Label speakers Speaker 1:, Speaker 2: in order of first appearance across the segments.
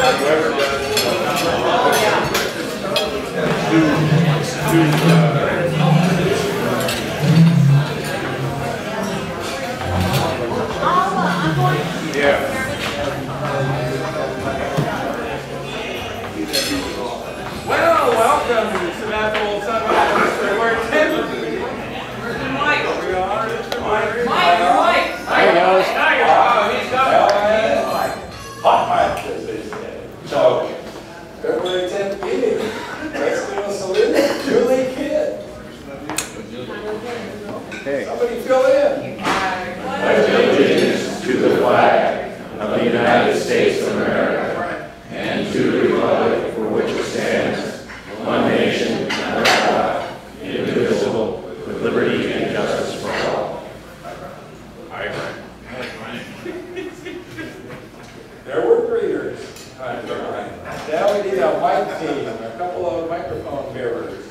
Speaker 1: Well, welcome to Samantha Sunrise. We're attending. Where's Mike? We are. Mike.
Speaker 2: There he goes.
Speaker 1: Oh, he's got
Speaker 3: Hot Mike, as they say. So, February 10th meeting. Let's do a salute. Julie Kidd.
Speaker 2: Hey.
Speaker 3: Somebody fill in.
Speaker 4: Pledge allegiance to the flag of the United States of America and to the republic for which it stands, one nation, under God, indivisible, with liberty and justice for all. I agree.
Speaker 3: There were greeters. Now we need a mic team, a couple of microphone bearers.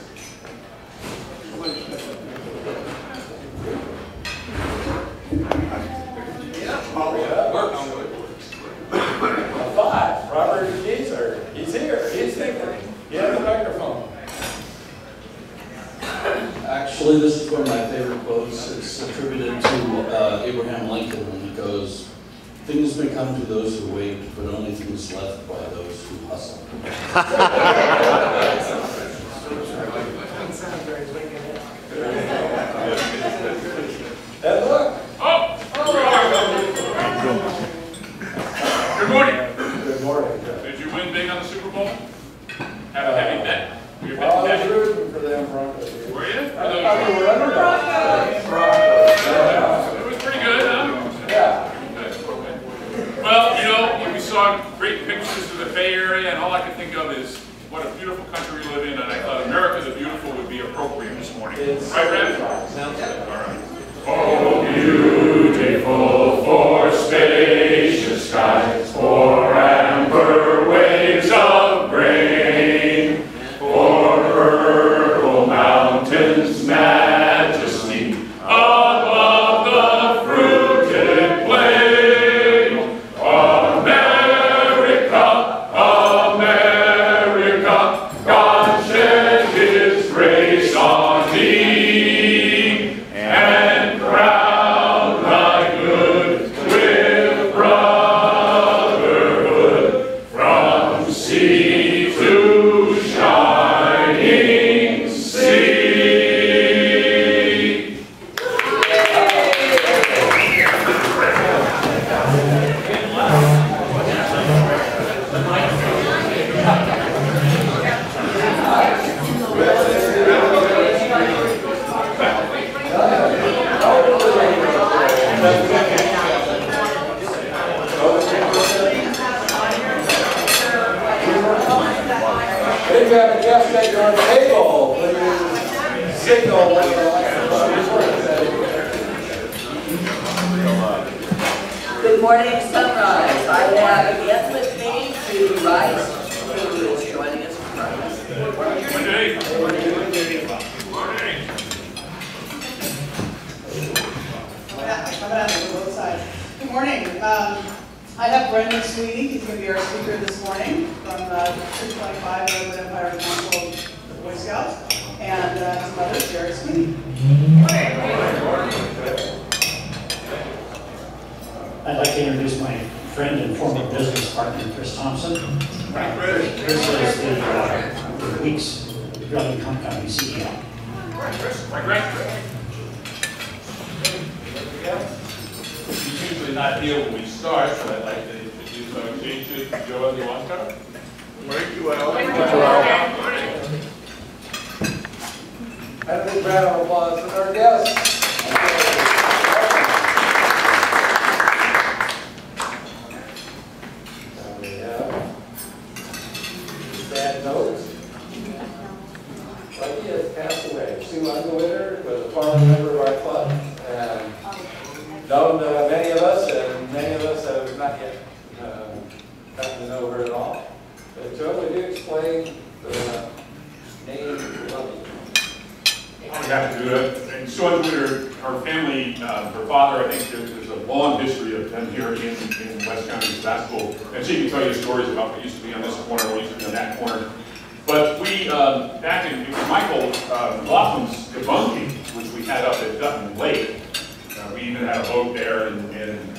Speaker 3: Five, Robert Geezer. He's here. He's thinking. He has a microphone.
Speaker 5: Actually, this is one of my favorite quotes. It's attributed to Abraham Lincoln, and it goes, "Things may come to those who wait, but only things left by those who hustle."
Speaker 3: And look.
Speaker 6: Good morning.
Speaker 3: Good morning.
Speaker 6: Did you win big on the Super Bowl? Have you bet? Were you
Speaker 3: Well, I
Speaker 6: betting
Speaker 3: was
Speaker 6: big?
Speaker 3: rooting for them Broncos.
Speaker 6: Were you?
Speaker 3: I thought we were underdogs.
Speaker 6: It was pretty good, huh?
Speaker 3: Yeah.
Speaker 6: Good. Well, you know, when we saw great pictures of the Bay Area, and all I could think of is what a beautiful country we live in, and I thought America the Beautiful would be appropriate this morning. Right, Brad?
Speaker 3: Sounds good.
Speaker 6: All right. Oh, beautiful for spacious skies, for amber waves of grain, for purple mountains' majesty above the fruited plain. America, America, God shed His grace on thee, and crown thy good with brotherhood, from sea to shining sea.
Speaker 3: If you have a guest at your table, please signal with the
Speaker 7: Good morning, Sunrise. I have a guest with me to Rice, who is joining us from Rice.
Speaker 8: Good morning. I have Brendan Sweeney. He's going to be our speaker this morning from 225 Redwood Empire Council of Boy Scouts, and his mother, Jared Sweeney.
Speaker 9: I'd like to introduce my friend and former business partner, Chris Thompson. Chris is the Weeks Drilling Company CEO.
Speaker 6: It's usually not here when we start, but I'd like to introduce our teacher, Joel Iwanka. Morning, Joel.
Speaker 3: And a big round of applause for our guests. We have sad notes. Lucky has passed away. Sue Underwitter was a former member of our club and known many of us, and many of us have not yet gotten to know her at all. But Joe, would you explain the name Lucky?
Speaker 6: I'm happy to do that. And Sue Underwitter, her family, her father, I think there's a long history of them here in West County Basketball. And she can tell you stories about what used to be on this corner, what used to be on that corner. But we, back in, it was Michael Laughlin's debunking, which we had up at Dutton Lake. We even had a boat there, and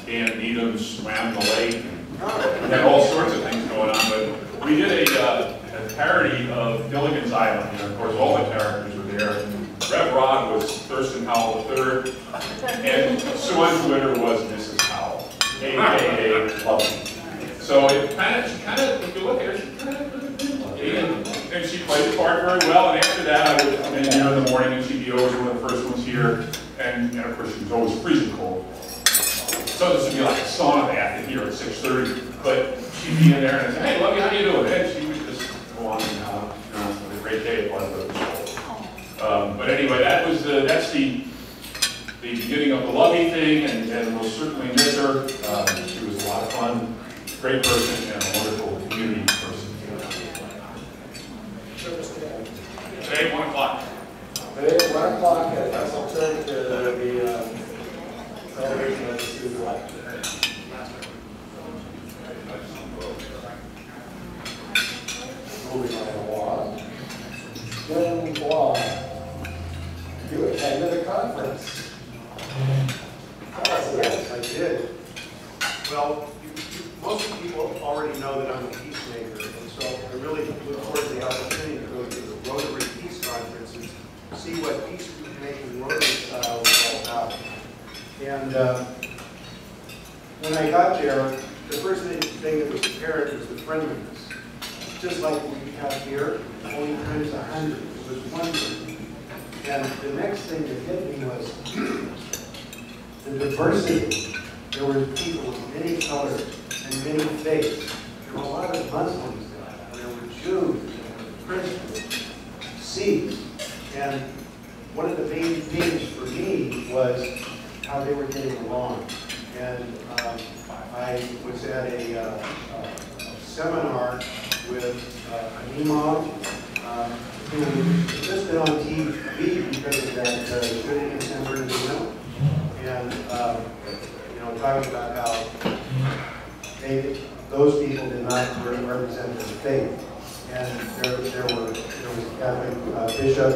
Speaker 6: Dan Needham swam the lake. We had all sorts of things going on, but we did a parody of Gilligan's Island. And of course, all the characters were there. Rev Rod was Thurston Howell III, and Sue Twitter was Mrs. Howell, a.k.a. Lovely. So it kind of, if you look at her, she kind of, and she played the part very well. And after that, I would come in here in the morning, and she'd be always one of the first ones here. And of course, she was always freezing cold. So this would be like a sauna bath in here at 6:30. But she'd be in there and I'd say, "Hey, Lovey, how you doing?" And she would just go on and have a great day at one of those. But anyway, that's the beginning of the Lovey thing, and we'll certainly miss her. She was a lot of fun, great person, and a wonderful community person. Today, 1 o'clock.
Speaker 3: Today at 1 o'clock at Russell Church, there will be a celebration of the student life. Moving right along. Jim Blah, you attended a conference. Tell us about it.
Speaker 2: I did. Well, most people already know that I'm a peacemaker, and so I really look forward to the opportunity to go to the Rotary Peace Conference and see what peacemaking Rotary style is all about. And when I got there, the first thing that was apparent was the friendliness. Just like we have here, only times 100. It was wonderful. And the next thing that hit me was the diversity. There were people of many colors and many faiths. There were a lot of Muslims there. There were Jews, Christians, Sikhs. And one of the main themes for me was how they were getting along. And I was at a seminar with an imam who had just been on TV because of that shooting in San Bernardino. And talking about how those people did not represent their faith. And there was a Catholic bishop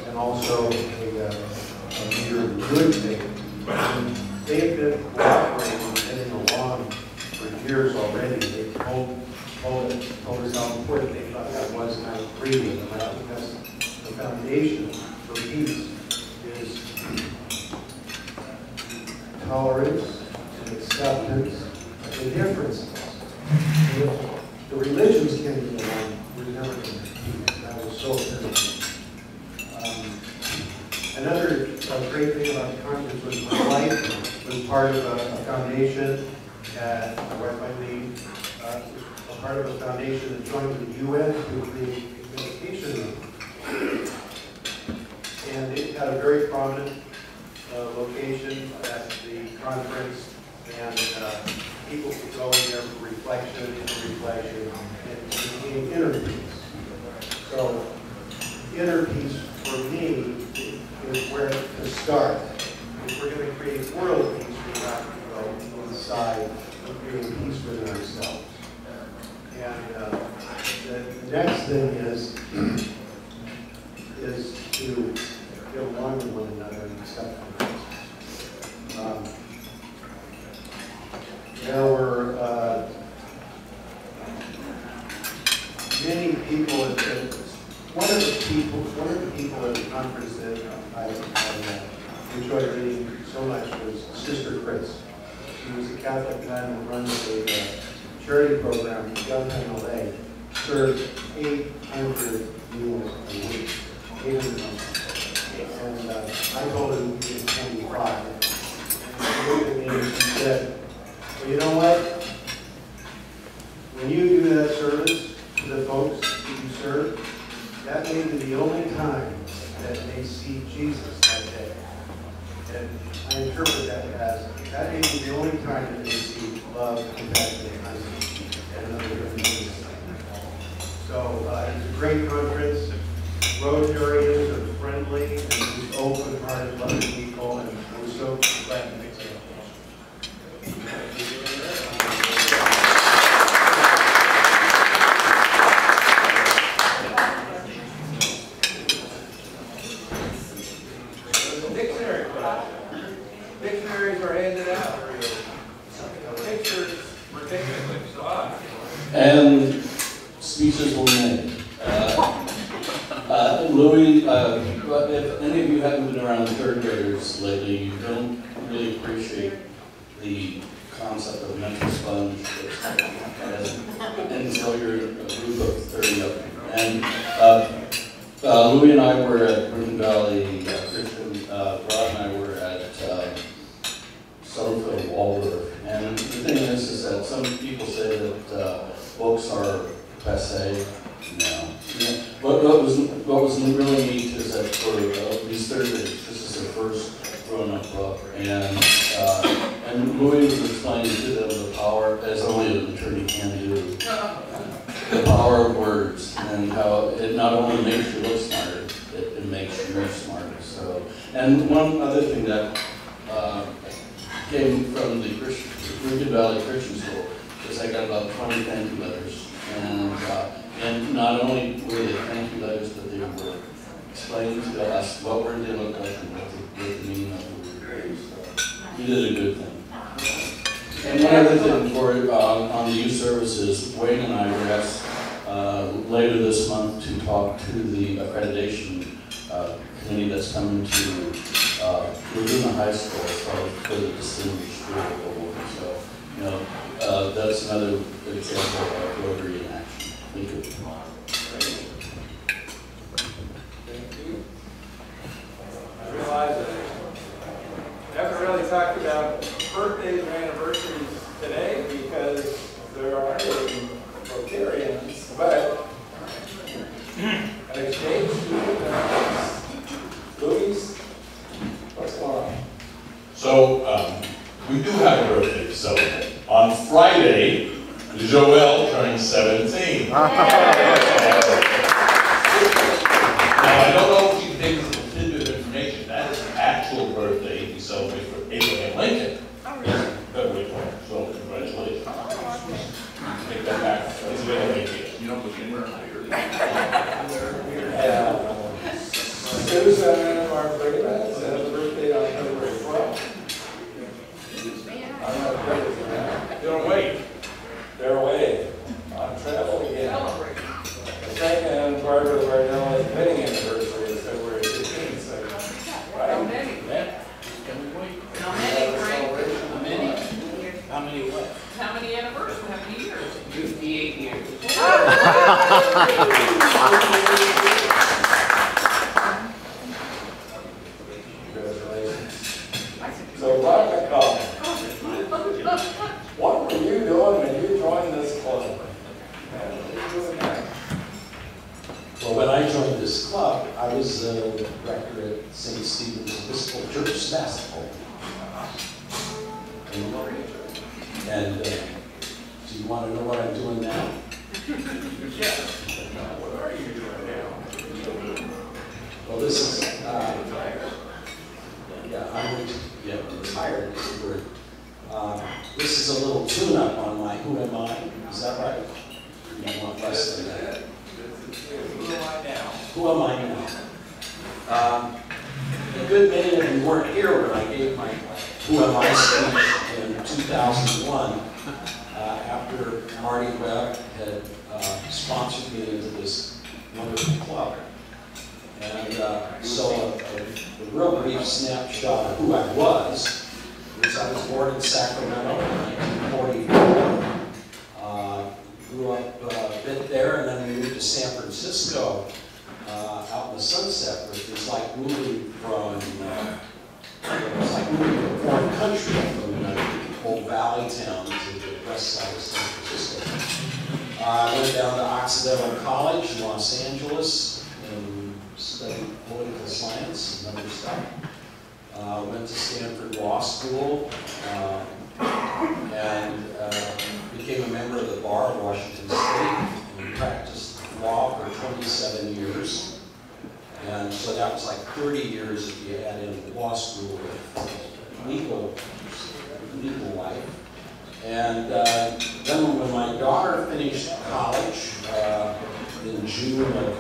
Speaker 2: and also a leader of the Jewish faith. And they had been cooperating and getting along for years already. They told us how important they thought that was, and I agree with them. I think that's the foundation for peace is tolerance and acceptance of the differences. If the religions can get along, we're never going to be peace. That was so important. Another great thing about the conference was my wife was part of a foundation at part of a foundation that joined with the UN to create a meditation room. And it had a very prominent location at the conference, and people could go in there for reflection, and inner peace. So inner peace for me is where to start. If we're going to create world peace, we have to go inside and create peace within ourselves. And the next thing is to get along with one another and accept others. There were many people one of the people at the conference that I enjoyed reading so much was Sister Chris. She was a Catholic nun who runs a charity program in downtown LA, serves 800 meals a week. 800 meals. And I told her we did 25. And she looked at me and she said, well, you know what? When you do that service to the folks that you serve, that may be the only time that they see Jesus that day. And I interpret that as, that may be the only time that they see love, compassion, and kindness, and another different things. So it's a great conference. Rotarians are friendly and just open-hearted, loving people, and we're so glad to make it.
Speaker 5: And speeches were made. Louis, if any of you haven't been around third graders lately, you don't really appreciate the concept of mental sponge until you're a group of 30 of them. And Louis and I were at Green Valley Christian, Rod and I were at Summerfield Waldorf. And the thing is that some people say that books are passé now. What was really neat is that for these third graders, this is their first grown-up book, and Louis was explaining to them the power, as only an attorney can do, the power of words, and how it not only makes you look smarter, it makes you smarter. So, and one other thing that came from the Green Valley Christian School is I got about 20 thank you letters, and not only were they thank you letters, but they were explaining to us what word they look like and what the meaning of the word is. So you did a good thing. And one other thing for on the youth services, Wayne and I were asked later this month to talk to the accreditation committee that's coming to Laguna High School for the Distinguished School Award. So, you know, that's another example of Rotary in action. Thank you.
Speaker 3: Thank you. I realize that I haven't really talked about birthdays or anniversaries today because there aren't any Rotarians, but an exchange student, Louis, what's going on?
Speaker 4: So we do have a birthday to celebrate. On Friday, Joel turns 17. Now, I don't know if you can take this tidbit of information. That is the actual birthday we celebrate for Abraham Lincoln. February 20th. So, congratulations. Take that back. It's a bit of a vacation. You don't look anywhere
Speaker 3: Susan Margarita has a birthday on February 12th. I'm not crazy, man.
Speaker 6: They're away.
Speaker 3: They're away on travel again. Frank and Barbara Barnella's wedding anniversary is February 15th. So, right?
Speaker 1: How many?
Speaker 3: Yeah.
Speaker 1: Can we wait?
Speaker 3: How many?
Speaker 1: How many what? How many anniversaries? How many years?
Speaker 7: 58 years.
Speaker 3: Congratulations. So, Roger Collins, what were you doing when you joined this club?
Speaker 5: Well, when I joined this club, I was the director at St. Stephen's Episcopal Church basketball. And do you want to know what I'm doing now?
Speaker 3: What are you doing now?
Speaker 5: Well, this is, I'm retired is the word. This is a little tune-up on my Who Am I? Is that right? You want less than that?
Speaker 3: Who am I now?
Speaker 5: Who am I now? A good many of you weren't here when I gave my Who Am I speech in 2001 after Marty Webb had sponsored me into this wonderful club. And so a real brief snapshot of who I was I was born in Sacramento in 1944. Grew up a bit there, and then we moved to San Francisco out in the Sunset, which was like moving from foreign country, from old valley town to the west side of San Francisco. I went down to Occidental College in Los Angeles and studied political science and other stuff. Went to Stanford Law School and became a member of the Bar of Washington State and practiced law for 27 years. And so that was like 30 years if you add in law school with legal life. And then when my daughter finished college in June of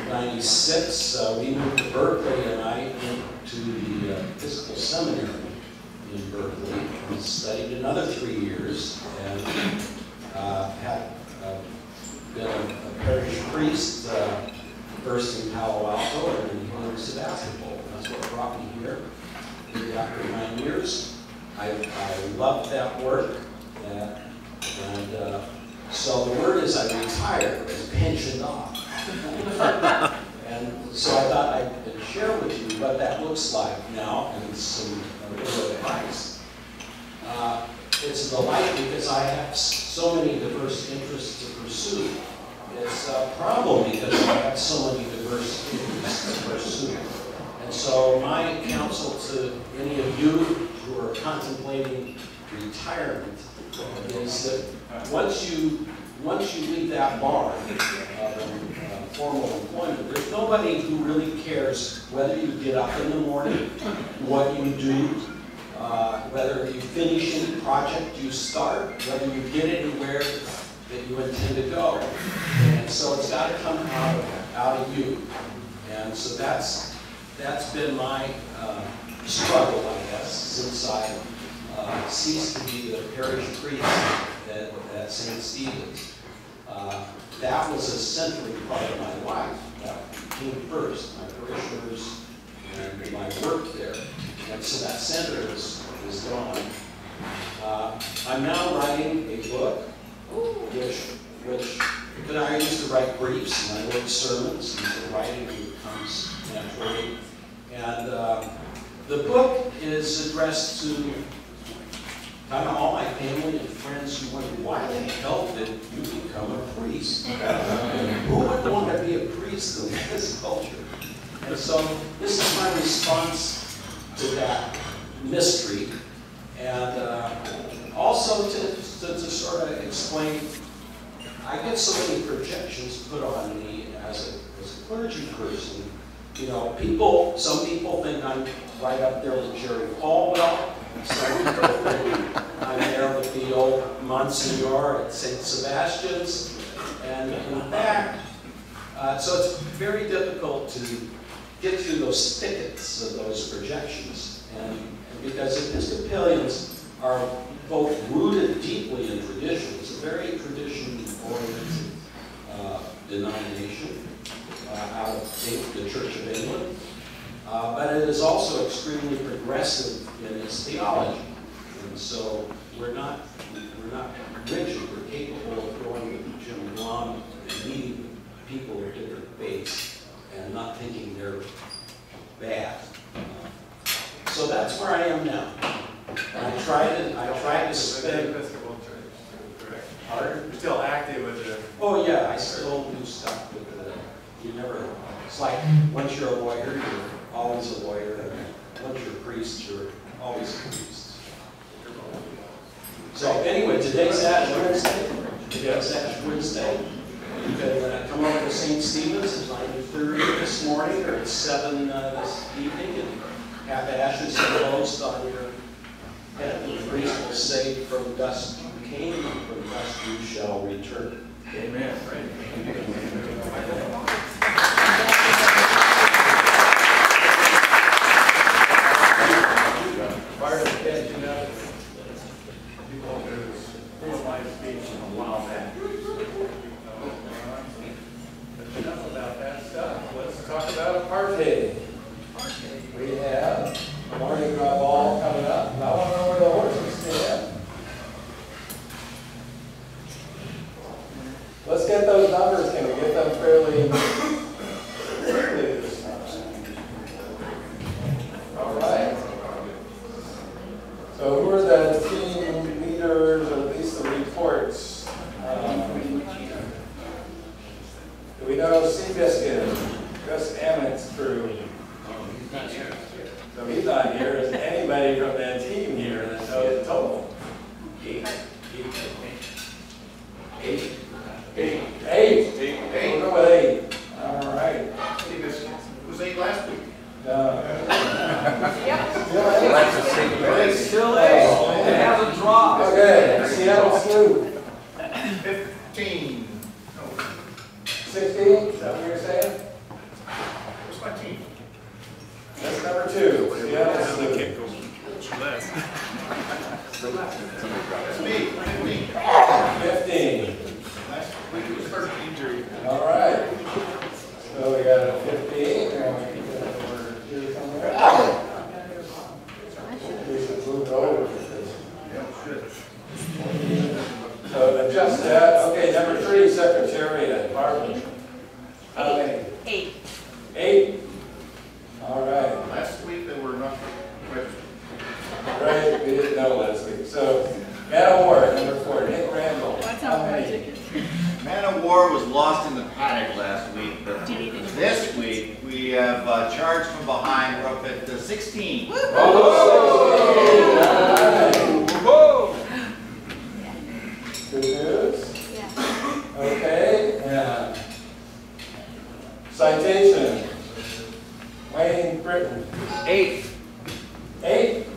Speaker 5: '96, we moved to Berkeley, and I went to the Episcopal Seminary in Berkeley and studied another 3 years and had
Speaker 10: priest, first in Palo Alto and then in Sebastopol. That's what brought me here. Maybe after 9 years, I loved that work. So the word is I retired, I was pensioned off. And so I thought I'd share with you what that looks like now and some little advice. It's a delight because I have so many diverse interests to pursue. It's a problem because I have so many diverse interests to pursue. And so my counsel to any of you who are contemplating retirement is that once you leave that barn of formal employment, there's nobody who really cares whether you get up in the morning, what you do, whether you finish any project you start, whether you get anywhere that you intend to go. And so it's got to come out of you. And so that's been my struggle, I guess, since I ceased to be the parish priest at St. Stephen's. That was a central part of my life. That came first, my parishioners and my work there. And so that center is gone. I'm now writing a book, which I used to write briefs, and I wrote sermons, and so writing comes naturally. And the book is addressed to kind of all my family and friends who wonder, why the hell did you become a priest? Who would want to be a priest in this culture? And so this is my response to that mystery. And also to sort of explain, I get so many projections put on me as a clergy person. You know, some people think I'm right up there with Jerry Falwell. Some people think I'm there with the old Monsignor at St. Sebastian's. And in fact, so it's very difficult to get through those thickets of those projections. And because Episcopalians are both rooted deeply in tradition. It's a very tradition-oriented denomination out of the Church of England. But it is also extremely progressive in its theology. And so we're not rigid. We're capable of going to Jim Blum and meeting people of different faiths and not thinking they're bad. So that's where I am now. And I tried to spend.
Speaker 3: Episcopal Church, correct?
Speaker 10: Pardon?
Speaker 3: You're still active with the.
Speaker 10: Oh yeah, I still do stuff with the. You never. It's like once you're a lawyer, you're always a lawyer, and once you're a priest, you're always a priest. So anyway, today's Ash Wednesday. Today's Ash Wednesday. You can come over to St. Stephen's at 9:30 this morning, or at 7 this evening, and have ashes imposed on your head. The priest will say, "From dust you came, and from dust you shall return."
Speaker 3: Amen. Prior to catching up, people who my speech a while back. But enough about that stuff. Let's talk about apartheid.
Speaker 10: We have a Mardi Gras ball coming up. I want to know where the horses stand. Let's get those numbers. Can we get them fairly quickly this time? All right. So who are the team leaders, or at least the reports? Do we know Seabiscuit, Gus Ammett's crew? So he's not here. Is anybody from that team here that knows the total? Eight. We'll go with 8. All right.
Speaker 2: It was 8 last week.
Speaker 10: Still is. It hasn't dropped. Okay. Seattle Snoop.
Speaker 2: 15.
Speaker 10: 16? Is that what you're saying?
Speaker 2: What's my team?
Speaker 10: That's number 2. Seattle Snoop.
Speaker 2: That's me.
Speaker 10: 15.
Speaker 2: Last week was 13.
Speaker 10: All right.
Speaker 3: City Secretariat, Barbara. How many?
Speaker 7: 8.
Speaker 3: 8? All right.
Speaker 2: Last week they were not registered.
Speaker 3: Right, we didn't know last week. So, Man of War, number 4, Nick Randall. How many?
Speaker 11: Man of War was lost in the paddock last week, but this week we have charged from behind. We're up at 16.
Speaker 3: Good news? Okay, and citation. Wayne Britton.
Speaker 11: 8.
Speaker 3: 8?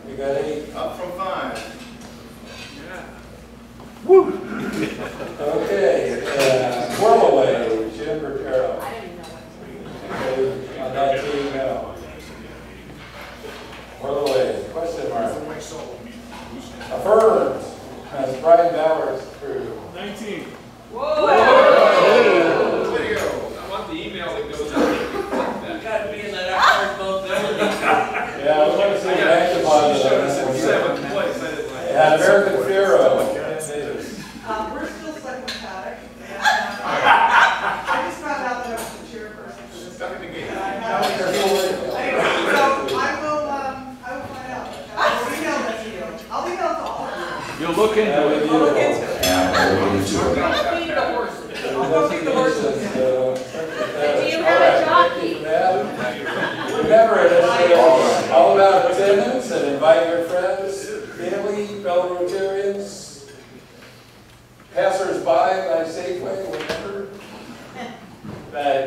Speaker 3: We got 8.
Speaker 2: Up from 5.
Speaker 3: Okay, Whirlaway, Jim Rivera. Okay, on that team now. Whirlaway, question mark. Affirmed, that's Brian Bowers' crew.
Speaker 6: 19.
Speaker 1: Whoa!
Speaker 2: Video.
Speaker 6: I want the email that goes out.
Speaker 7: You gotta be in that upward mobility.
Speaker 3: Yeah, I was going to say bank deposit.
Speaker 6: Seventh place. I didn't like
Speaker 3: Yeah, American Pharaoh.
Speaker 8: We're still stuck in the paddock. And, I just found out that I was the chairperson for this.
Speaker 2: Stuck in the game.
Speaker 8: And I have- Anyway, so I will find out. I'll email that to you. I'll email it to all of you.
Speaker 11: You'll look into it.
Speaker 8: I'll look into it.
Speaker 1: Don't feed the horses.
Speaker 8: I'll go feed the horses.
Speaker 7: Do you have a jockey?
Speaker 3: Remember, it's all about attendance and invite your friends, family, fellow Rotarians, passers-by by Safeway, whatever. That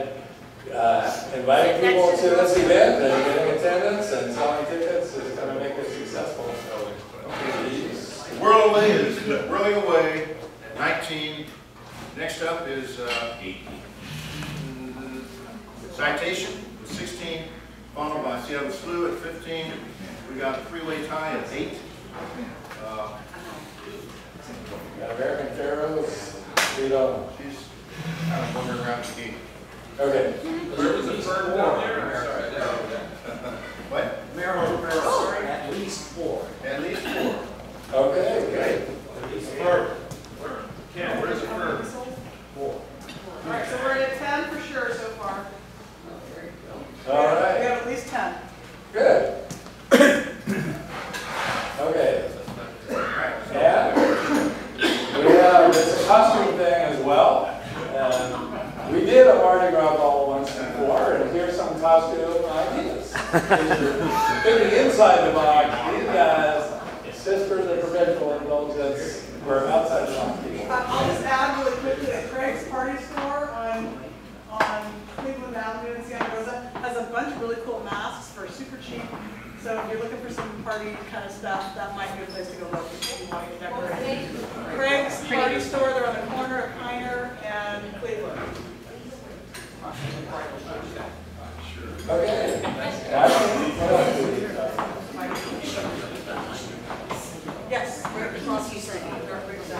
Speaker 3: inviting people to this event and getting attendance and selling tickets is going to make it successful. So, please.
Speaker 2: Whirlaway is whirling away at 19. Next up is 18. Citation with 16, followed by Seattle Slew at 15. We got a three-way tie at 8.
Speaker 3: Got American Pharaohs, lead on.
Speaker 2: She's kind of wandering around the gate.
Speaker 3: Okay.
Speaker 6: Where was it burned down there?
Speaker 2: What?
Speaker 10: At least 4.
Speaker 2: At least 4.
Speaker 3: Okay, great.
Speaker 6: Ken, where's the firm?
Speaker 10: 4.
Speaker 8: All right, so we're at 10 for sure so far.
Speaker 3: All
Speaker 8: We
Speaker 3: right.
Speaker 8: have at least 10.
Speaker 3: Good. Okay. And we have this costume thing as well. And we did a Mardi Gras ball once before, and here's some costume ideas. Thinking inside the box, these guys, Sisters of Provincial Indulgence, were outside the box people.
Speaker 8: I'll just add really quickly that Craig's Party Store on Cleveland Avenue in Santa Rosa has a bunch of really cool masks for super cheap. So if you're looking for some party kind of stuff, that might be a place to go look if you want to get decorated. Craig's Party Store, they're on the corner of Pioneer and Cleveland.
Speaker 3: Okay.
Speaker 8: Yes, right across the street.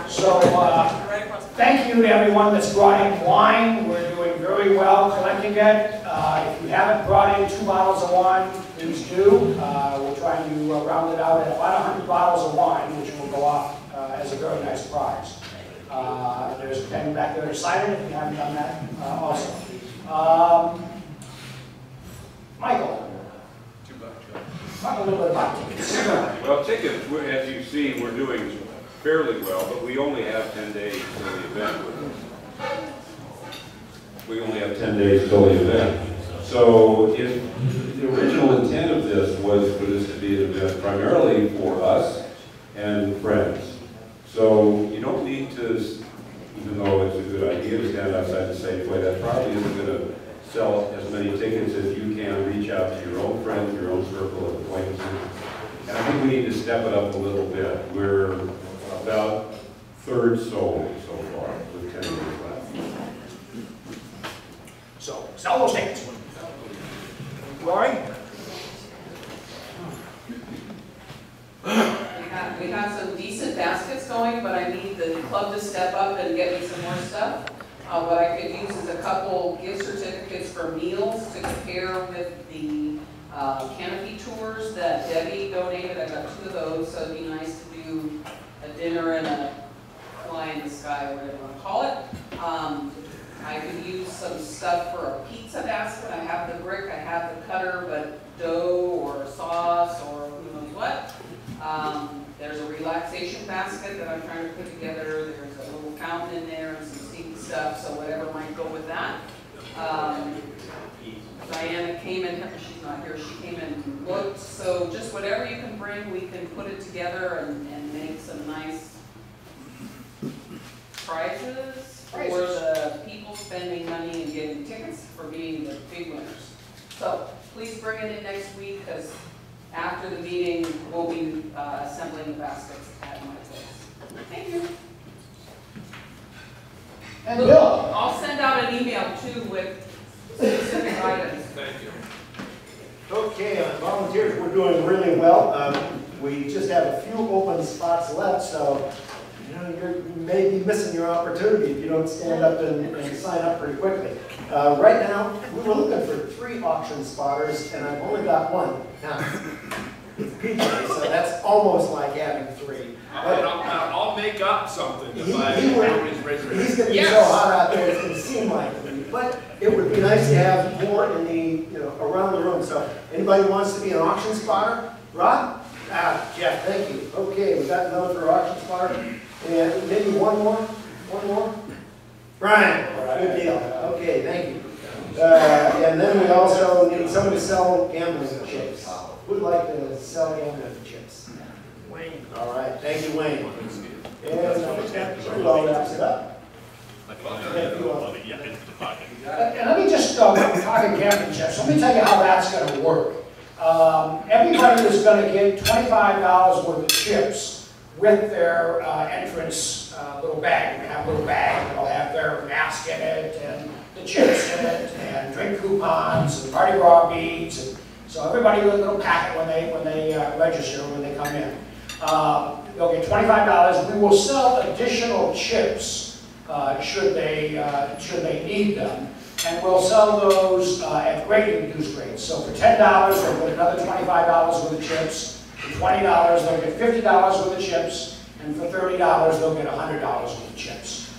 Speaker 9: So,
Speaker 8: Right across the
Speaker 9: thank you to everyone that's brought in wine. We're doing very well collecting it. If you haven't brought in 2 bottles of wine, please do. We're trying to round it out at about 100 bottles of wine, which will go off as a very nice prize. There's a pen back there to sign it if you haven't done that also. Michael, talk a little bit about tickets.
Speaker 12: Well, tickets, as you see, we're doing fairly well, but we only have 10 days till the event. We only have 10 days till the event. So if the original intent of this was for this to be an event primarily for us and friends. So you don't need to, even though it's a good idea to stand outside the Safeway, that probably isn't going to sell as many tickets as you can. Reach out to your own friends, your own circle of acquaintances. And I think we need to step it up a little bit. We're about third sold so far with 10 days left.
Speaker 9: So, sell those tickets. Lori?
Speaker 1: We have some decent baskets going, but I need the club to step up and get me some more stuff. What I could use is a couple gift certificates for meals to compare with the canopy tours that Debbie donated. I got 2 of those, so it'd be nice to do a dinner and a pie in the sky, whatever you want to call it. I could use some stuff for a pizza basket. I have the brick, I have the cutter, but dough or sauce or who knows what. There's a relaxation basket that I'm trying to put together. There's a little fountain in there and some steamy stuff, so whatever might go with that. Diana came in, she's not here, she came in and looked, so just whatever you can bring, we can put it together and make some nice prizes for the people spending money and getting tickets for being the big winners. So please bring it in next week, because after the meeting, we'll be assembling the baskets at my place. Thank you.
Speaker 9: And Bill?
Speaker 1: I'll send out an email too with specific items.
Speaker 6: Thank you.
Speaker 13: Okay, on volunteers, we're doing really well. We just have a few open spots left, so you may be missing your opportunity if you don't stand up and sign up pretty quickly. Right now, we were looking for 3 auction spotters, and I've only got 1. Now, it's PJ, so that's almost like having 3.
Speaker 6: I'll make up something if
Speaker 13: He's
Speaker 6: I
Speaker 13: going to be so hot out there, it's going to seem like it. But it would be nice to have more in the, around the room. So anybody who wants to be an auction spotter? Rod? Jeff, thank you. Okay, we got another for auction spotter. And maybe one more? One more? Brian, good deal. Okay, thank you. And then we also need someone to sell gambling chips. Who'd like to sell gambling chips? Wayne. All right, thank you, Wayne. And I think that pretty well wraps it up.
Speaker 9: And let me just, talking gambling chips, let me tell you how that's going to work. Everybody is going to get $25 worth of chips with their entrance little bag. They have a little bag that'll have their mask in it, and the chips in it, and drink coupons, and Mardi Gras beads. And so everybody with a little packet when they register, when they come in. They'll get $25. We will sell additional chips should they need them. And we'll sell those at greatly reduced rates. So for $10, they'll get another $25 worth of chips. For $20, they'll get $50 worth of chips. And for $30, they'll get $100 worth of chips.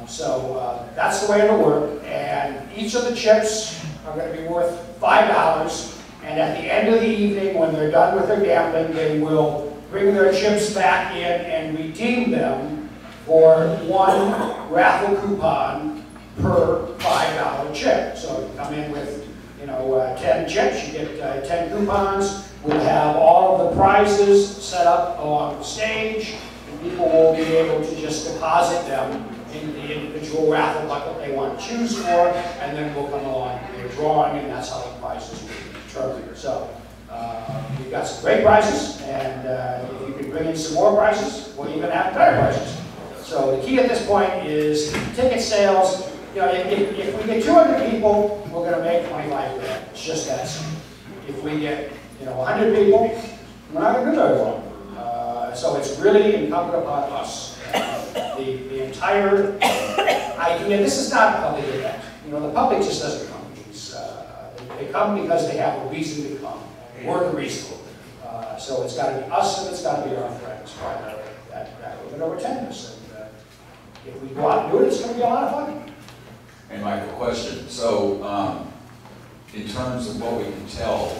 Speaker 9: So that's the way it'll work. And each of the chips are going to be worth $5. And at the end of the evening, when they're done with their gambling, they will bring their chips back in and redeem them for 1 raffle coupon per $5 chip. So you come in with, 10 chips, you get 10 coupons. We'll have all of the prizes set up along the stage, and people will be able to just deposit them in the individual raffle bucket they want to choose for, and then we'll come along with a drawing, and that's how the prizes will be determined. So we've got some great prizes, and if you can bring in some more prizes, we'll even have better prizes. So the key at this point is ticket sales. If we get 200 people, we're going to make 25 grand. It's just that simple. If we get 100 people, we're not going to do very well. So it's really incumbent upon us. The entire idea, this is not a public event. The public just doesn't come. They come because they have a reason to come. We're the reason. So it's got to be us and it's got to be our friends primarily that are going to attend this. And if we go out and do it, it's going to be a lot of fun.
Speaker 14: Hey, Michael, question. So, in terms of what we can tell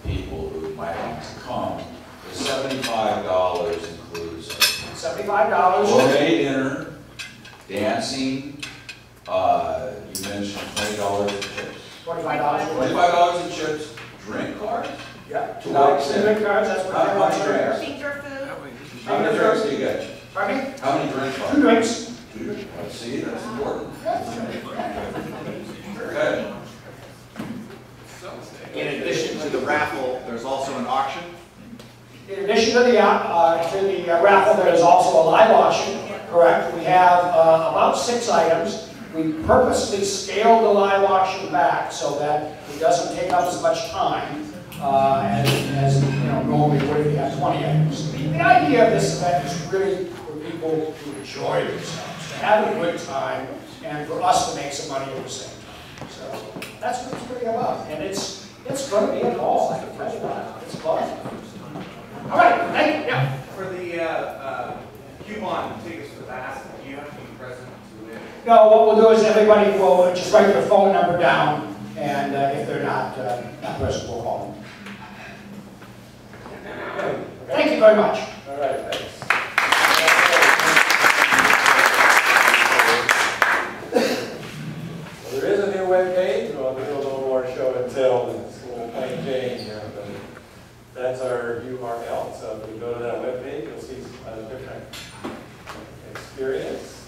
Speaker 14: people who might want to come, the $75 includes
Speaker 9: $75.
Speaker 14: gourmet dinner, dancing. You mentioned $20 for chips.
Speaker 9: $25.
Speaker 14: $25 in chips. Drink cards.
Speaker 9: Yeah.
Speaker 14: $2
Speaker 9: drink cards. That's what
Speaker 14: how much drinks?
Speaker 8: Finger food.
Speaker 14: How many drinks do you get?
Speaker 9: Pardon me?
Speaker 14: How many drinks?
Speaker 9: 2 drinks.
Speaker 14: Let's see, that's important. Okay.
Speaker 11: In addition to the raffle, there's also an auction.
Speaker 9: In addition to the raffle, there is also a live auction, correct? We have about 6 items. We purposely scaled the live auction back so that it doesn't take up as much time as normally would if you have 20 items. The idea of this event is really for people to enjoy themselves, to have a good time, and for us to make some money at the same time. So that's what it's really about. And it's going to be a ball, I can tell you that. It's fun. All right, thank you. Yeah.
Speaker 2: For the
Speaker 15: coupon tickets for that, do you have to be present to win?
Speaker 9: No, what we'll do is everybody will just write their phone number down, and if they're not present, we'll call them. Thank you very much.
Speaker 3: All right, thanks. Well, there is a new webpage. We'll do a little more show and tell. It's a little plain Jane here, but that's our URL. So if you go to that webpage, you'll see a different experience.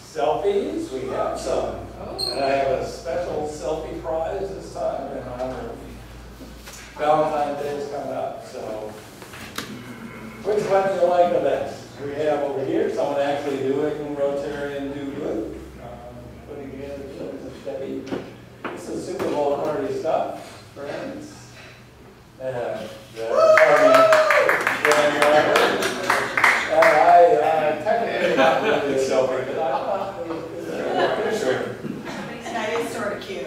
Speaker 3: Selfies, we have some. And I have a special selfie prize this time in honor of Valentine's Day is coming up. So which one do you like the best? We have over here someone actually doing Rotarian do good. Putting together shows of Debbie. This is Super Bowl party stuff, friends. And I technically not really a selfie, but I thought it was sure.
Speaker 8: That is sort of cute.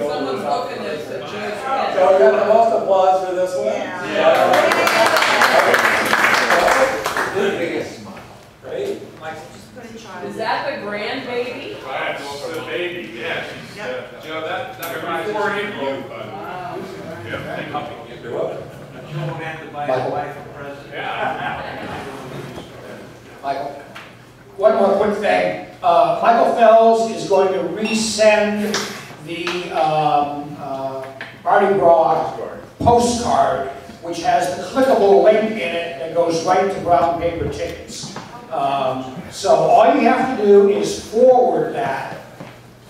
Speaker 1: Someone's looking at the Jewish head.
Speaker 3: So we got the most applause for this one.
Speaker 11: Biggest smile.
Speaker 3: Great.
Speaker 1: Is that the grandbaby?
Speaker 6: That's the baby, yeah. She's, Joe, that before you. Yeah, thank you.
Speaker 3: You're welcome.
Speaker 15: Joe had to buy his wife a present.
Speaker 9: Michael. One more quick thing. Michael Fells is going to resend the Mardi Gras postcard, which has the clickable link in it that goes right to brown paper tickets. So all you have to do is forward that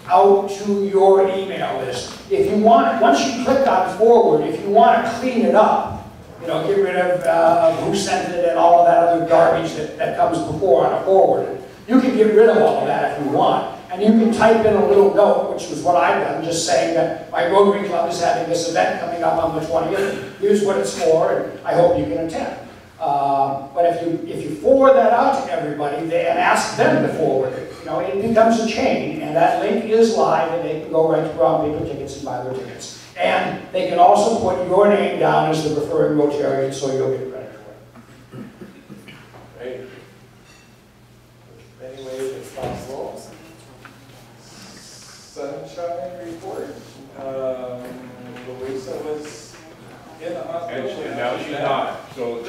Speaker 9: out to your email list. If you want, once you click on forward, if you want to clean it up, you know, get rid of who sent it and all of that other garbage that comes before on a forward, you can get rid of all of that if you want. And you can type in a little note, which was what I've done, just saying that my Rotary Club is having this event coming up on the 20th. Here's what it's for, and I hope you can attend. But if you forward that out to everybody and ask them to forward it, you know, it becomes a chain, and that link is live, and they can go right to brown paper tickets and buy their tickets. And they can also put your name down as the referring Rotarian, so you'll get credit for it.
Speaker 3: Great. Many ways it's possible. Sunshine report. Louisa was in the hospital.
Speaker 6: And now she's not, so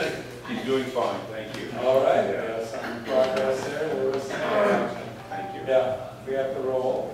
Speaker 6: she's doing fine, thank you.
Speaker 3: All right, some progress there. There was some,
Speaker 6: thank you.
Speaker 3: Yeah, we have to roll.